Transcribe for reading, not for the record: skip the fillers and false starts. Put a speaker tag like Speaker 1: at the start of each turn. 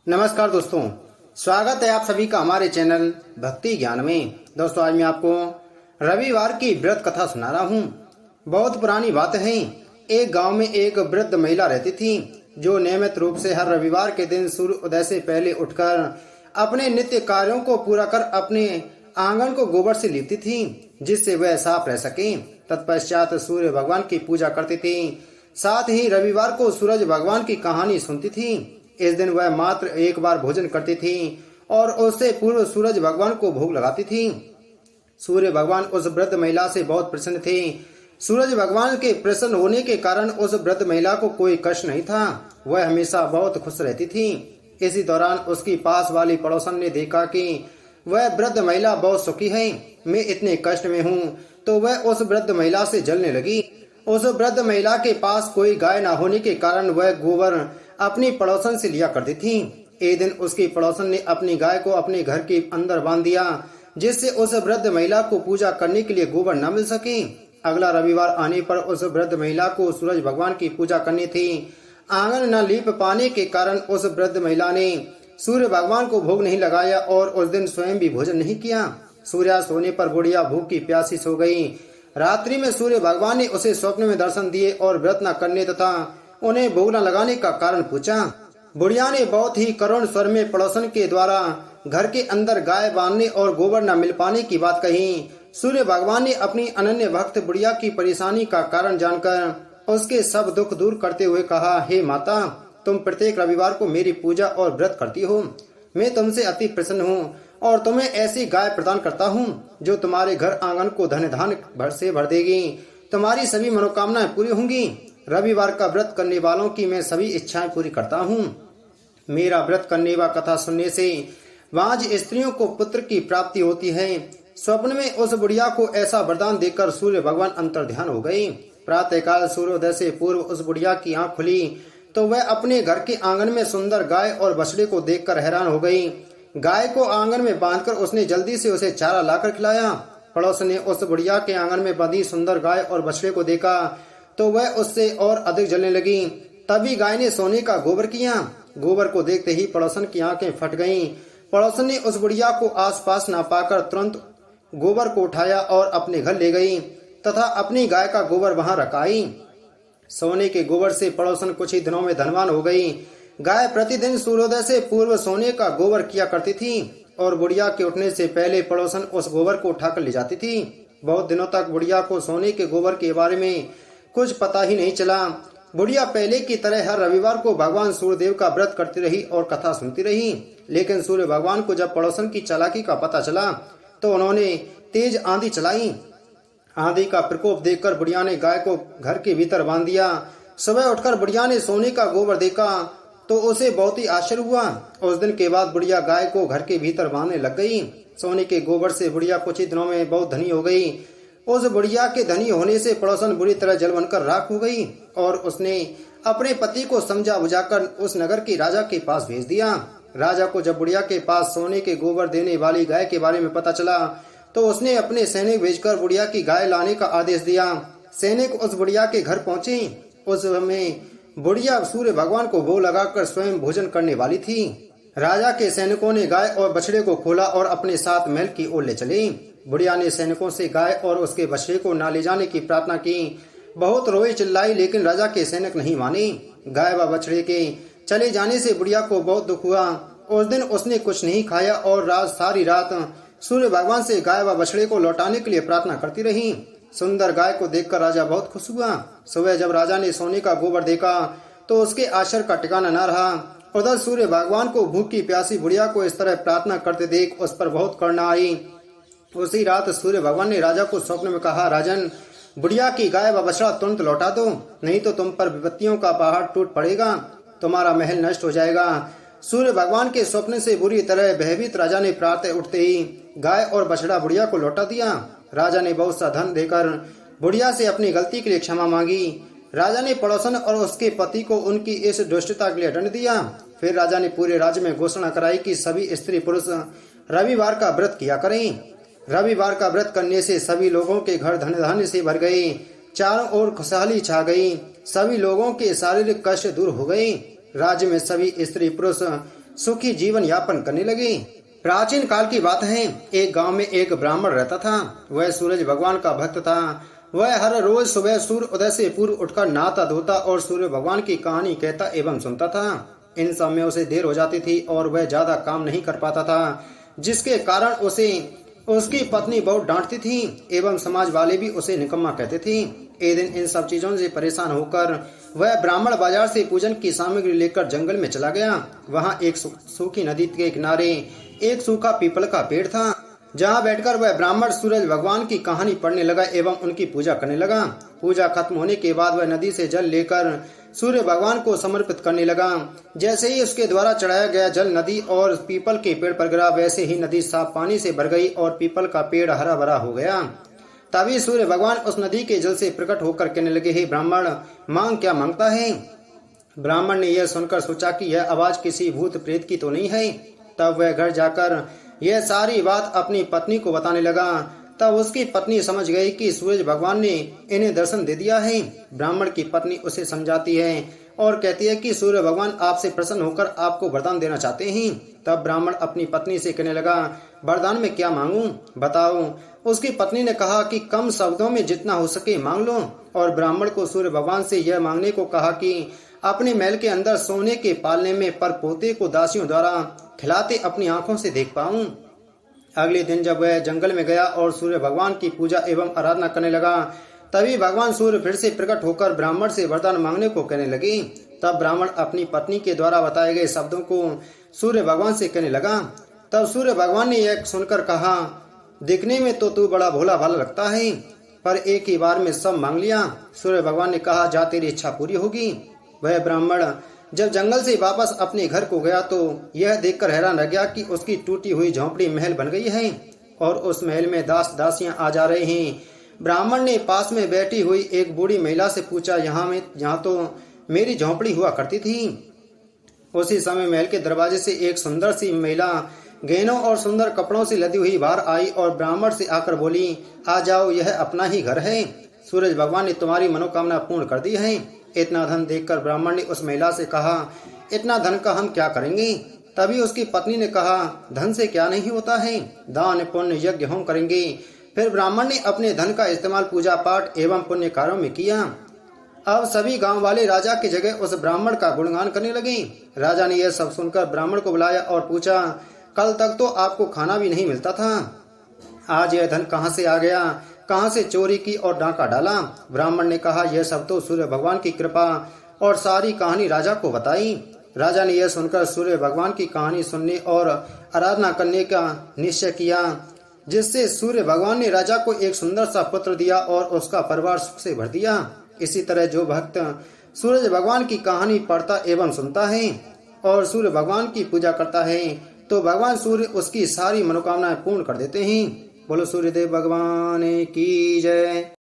Speaker 1: नमस्कार दोस्तों, स्वागत है आप सभी का हमारे चैनल भक्ति ज्ञान में। दोस्तों, आज मैं आपको रविवार की व्रत कथा सुना रहा हूँ। बहुत पुरानी बात है। एक गांव में एक वृद्ध महिला रहती थी जो नियमित रूप से हर रविवार के दिन सूर्य उदय से पहले उठकर अपने नित्य कार्यों को पूरा कर अपने आंगन को गोबर से लीपती थी, जिससे वह साफ रह सके। तत्पश्चात सूर्य भगवान की पूजा करती थी। साथ ही रविवार को सूरज भगवान की कहानी सुनती थी। इस दिन वह मात्र एक बार भोजन करती थी और उससे पूर्व सूरज भगवान को भोग लगाती थी। सूर्य भगवान उस वृद्ध महिला से बहुत प्रसन्न थे। सूरज भगवान के प्रसन्न होने के कारण उस वृद्ध महिला को कोई कष्ट नहीं था। वह हमेशा बहुत खुश रहती थी। इसी दौरान उसकी पास वाली पड़ोसन ने देखा कि वह वृद्ध महिला बहुत सुखी है, मैं इतने कष्ट में हूँ, तो वह उस वृद्ध महिला से जलने लगी। उस वृद्ध महिला के पास कोई गाय न होने के कारण वह गोबर अपनी पड़ोसन से लिया करती थी। एक दिन उसकी पड़ोसन ने अपनी गाय को अपने घर के अंदर बांध दिया, जिससे उस वृद्ध महिला को पूजा करने के लिए गोबर न मिल सके। अगला रविवार आने पर उस वृद्ध महिला को सूरज भगवान की पूजा करनी थी। आंगन न लीप पाने के कारण उस वृद्ध महिला ने सूर्य भगवान को भोग नहीं लगाया और उस दिन स्वयं भी भोजन नहीं किया। सूर्यास्त होने पर बुढ़िया भूखी प्यासी सो गई। रात्रि में सूर्य भगवान ने उसे स्वप्न में दर्शन दिए और व्रत न करने तथा उन्हें भोग न लगाने का कारण पूछा। बुढ़िया ने बहुत ही करुण स्वर में पड़ोसन के द्वारा घर के अंदर गाय बांधने और गोबर न मिल पाने की बात कही। सूर्य भगवान ने अपनी अनन्य भक्त बुढ़िया की परेशानी का कारण जानकर उसके सब दुख दूर करते हुए कहा, हे माता, तुम प्रत्येक रविवार को मेरी पूजा और व्रत करती हो। मैं तुमसे अति प्रसन्न हूँ और तुम्हें ऐसी गाय प्रदान करता हूँ जो तुम्हारे घर आंगन को धन धान भर से भर देगी। तुम्हारी सभी मनोकामनाएं पूरी होंगी। रविवार का व्रत करने वालों की मैं सभी इच्छाएं पूरी करता हूँ। मेरा व्रत करने व कथा सुनने से वाज स्त्रियों को पुत्र की प्राप्ति होती है। स्वप्न में उस बुढ़िया को ऐसा वरदान देकर सूर्य भगवान अंतर ध्यान हो गए। प्रातःकाल सूर्योदय से पूर्व उस बुढ़िया की आंख खुली तो वह अपने घर के आंगन में सुंदर गाय और बछड़े को देखकर हैरान हो गई। गाय को आंगन में बांधकर उसने जल्दी से उसे चारा लाकर खिलाया। पड़ोस ने उस बुढ़िया के आंगन में बंधी सुंदर गाय और बछड़े को देखा तो वह उससे और अधिक जलने लगी। तभी गाय ने सोने का गोबर किया। गोबर को देखते ही पड़ोसन की आंखें फट गईं। पड़ोसन ने उस बुढ़िया को आसपास न पाकर तुरंत गोबर को उठाया और अपने घर ले गई तथा अपनी गाय का गोबर वहां रखाई। सोने के गोबर से पड़ोसन कुछ ही दिनों में धनवान हो गई। गाय प्रतिदिन सूर्योदय से पूर्व सोने का गोबर किया करती थी और बुढ़िया के उठने से पहले पड़ोसन उस गोबर को उठाकर ले जाती थी। बहुत दिनों तक बुढ़िया को सोने के गोबर के बारे में कुछ पता ही नहीं चला। बुढ़िया पहले की तरह हर रविवार को भगवान सूर्यदेव का व्रत करती रही और कथा सुनती रही। लेकिन सूर्य भगवान को जब पड़ोसन की चालाकी का पता चला तो उन्होंने तेज आंधी चलाई। आंधी का प्रकोप देखकर बुढ़िया ने गाय को घर के भीतर बांध दिया। सुबह उठकर बुढ़िया ने सोने का गोबर देखा तो उसे बहुत ही आश्चर्य हुआ। उस दिन के बाद बुढ़िया गाय को घर के भीतर बांधने लग गई। सोने के गोबर से बुढ़िया कुछ ही दिनों में बहुत धनी हो गई। उस बुढ़िया के धनी होने से पड़ोसन बुरी तरह जल बनकर राख हो गई और उसने अपने पति को समझा बुझाकर उस नगर के राजा के पास भेज दिया। राजा को जब बुढ़िया के पास सोने के गोबर देने वाली गाय के बारे में पता चला तो उसने अपने सैनिक भेजकर बुढ़िया की गाय लाने का आदेश दिया। सैनिक उस बुढ़िया के घर पहुंचे। उस समय बुढ़िया सूर्य भगवान को भोग लगाकर स्वयं भोजन करने वाली थी। राजा के सैनिकों ने गाय और बछड़े को खोला और अपने साथ महल की ओर ले चले। बुढ़िया ने सैनिकों से गाय और उसके बछड़े को न ले जाने की प्रार्थना की। बहुत रोई चिल्लाई, लेकिन राजा के सैनिक नहीं माने। गाय व बछड़े के चले जाने से बुढ़िया को बहुत दुख हुआ। उस दिन उसने कुछ नहीं खाया और सारी रात सूर्य भगवान से गाय व बछड़े को लौटाने के लिए प्रार्थना करती रही। सुंदर गाय को देखकर राजा बहुत खुश हुआ। सुबह जब राजा ने सोने का गोबर देखा तो उसके आश्चर्य का ठिकाना न रहा। उधर सूर्य भगवान को भूखी प्यासी बुढ़िया को इस तरह प्रार्थना करते देख उस पर बहुत करुणा आई। उसी रात सूर्य भगवान ने राजा को स्वप्न में कहा, राजन, बुढ़िया की गाय व बछड़ा तुरंत लौटा दो, नहीं तो तुम पर विपत्तियों का पहाड़ टूट पड़ेगा, तुम्हारा महल नष्ट हो जाएगा। सूर्य भगवान के स्वप्न से बुरी तरह भयभीत राजा ने प्रातः उठते ही गाय और बछड़ा बुढ़िया को लौटा दिया। राजा ने बहुत सा धन देकर बुढ़िया से अपनी गलती के लिए क्षमा मांगी। राजा ने पड़ोसन और उसके पति को उनकी इस दुष्टता के लिए दंड दिया। फिर राजा ने पूरे राज्य में घोषणा कराई कि सभी स्त्री पुरुष रविवार का व्रत किया करें। रविवार का व्रत करने से सभी लोगों के घर धन धान्य से भर गए। चारों ओर खुशहाली छा गई। सभी लोगों के शारीरिक कष्ट दूर हो गए। राज्य में सभी स्त्री पुरुष सुखी जीवन यापन करने लगे। प्राचीन काल की बात है, एक गांव में एक ब्राह्मण रहता था। वह सूरज भगवान का भक्त था। वह हर रोज सुबह सूर्य उदय से पूर्व उठकर नहाता धोता और सूर्य भगवान की कहानी कहता एवं सुनता था। इन सब में उसे देर हो जाती थी और वह ज्यादा काम नहीं कर पाता था, जिसके कारण उसे उसकी पत्नी बहुत डांटती थी एवं समाज वाले भी उसे निकम्मा कहते थे। एक दिन इन सब चीजों से परेशान होकर वह ब्राह्मण बाजार से पूजन की सामग्री लेकर जंगल में चला गया। वहाँ एक सूखी नदी के किनारे एक सूखा पीपल का पेड़ था, जहाँ बैठकर वह ब्राह्मण सूरज भगवान की कहानी पढ़ने लगा एवं उनकी पूजा करने लगा। पूजा खत्म होने के बाद वह नदी से जल लेकर सूर्य भगवान को समर्पित करने लगा। जैसे ही उसके द्वारा चढ़ाया गया जल नदी और पीपल के पेड़ पर गिरा, वैसे ही नदी साफ पानी से भर गई और पीपल का पेड़ हरा भरा हो गया। तभी सूर्य भगवान उस नदी के जल से प्रकट होकर कहने लगे, हे ब्राह्मण, मांग क्या मांगता है। ब्राह्मण ने यह सुनकर सोचा कि यह आवाज किसी भूत प्रेत की तो नहीं है। तब वह घर जाकर यह सारी बात अपनी पत्नी को बताने लगा। तब उसकी पत्नी समझ गई कि सूरज भगवान ने इन्हें दर्शन दे दिया है। ब्राह्मण की पत्नी उसे समझाती है और कहती है कि सूर्य भगवान आपसे प्रसन्न होकर आपको वरदान देना चाहते हैं। तब ब्राह्मण अपनी पत्नी से कहने लगा, वरदान में क्या मांगूं, बताओ। उसकी पत्नी ने कहा कि कम शब्दों में जितना हो सके मांग लो। और ब्राह्मण को सूर्य भगवान से यह मांगने को कहा कि अपने महल के अंदर सोने के पालने में पर पोते को दासियों द्वारा खिलाते अपनी आंखों से देख पाऊं। अगले दिन जब वह जंगल में गया और सूर्य भगवान की पूजा एवं आराधना करने लगा, तभी भगवान सूर्य फिर से प्रकट होकर ब्राह्मण से वरदान मांगने को कहने लगे। तब ब्राह्मण अपनी पत्नी के द्वारा बताए गए शब्दों को सूर्य भगवान से कहने लगा। तब सूर्य भगवान ने यह सुनकर कहा, दिखने में तो तू बड़ा भोला भाला लगता है, पर एक ही बार में सब मांग लिया। सूर्य भगवान ने कहा, जा तेरी इच्छा पूरी होगी। वह ब्राह्मण जब जंगल से वापस अपने घर को गया तो यह देखकर हैरान रह गया कि उसकी टूटी हुई झोंपड़ी महल बन गई है और उस महल में दास दासियां आ जा रहे हैं। ब्राह्मण ने पास में बैठी हुई एक बूढ़ी महिला से पूछा, यहाँ तो मेरी झोंपड़ी हुआ करती थी। उसी समय महल के दरवाजे से एक सुंदर सी महिला गहनों और सुंदर कपड़ों से लदी हुई बाहर आई और ब्राह्मण से आकर बोली, आ जाओ, यह अपना ही घर है। सूरज भगवान ने तुम्हारी मनोकामना पूर्ण कर दी है। इतना धन देखकर ब्राह्मण ने उस महिला से कहा, इतना धन का हम क्या करेंगे। तभी उसकी पत्नी ने कहा, धन से क्या नहीं होता है, दान पुण्य यज्ञ होम करेंगे। फिर ब्राह्मण ने अपने धन का इस्तेमाल पूजा पाठ एवं पुण्य कार्यों में किया। अब सभी गांव वाले राजा की जगह उस ब्राह्मण का गुणगान करने लगे। राजा ने यह सब सुनकर ब्राह्मण को बुलाया और पूछा, कल तक तो आपको खाना भी नहीं मिलता था, आज यह धन कहाँ से आ गया, कहाँ से चोरी की और डांका डाला। ब्राह्मण ने कहा, यह सब तो सूर्य भगवान की कृपा, और सारी कहानी राजा को बताई। राजा ने यह सुनकर सूर्य भगवान की कहानी सुनने और आराधना करने का निश्चय किया, जिससे सूर्य भगवान ने राजा को एक सुंदर सा पुत्र दिया और उसका परिवार सुख से भर दिया। इसी तरह जो भक्त सूरज भगवान की कहानी पढ़ता एवं सुनता है और सूर्य भगवान की पूजा करता है, तो भगवान सूर्य उसकी सारी मनोकामनाएं पूर्ण कर देते हैं। बोलो सूर्यदेव भगवान की जय।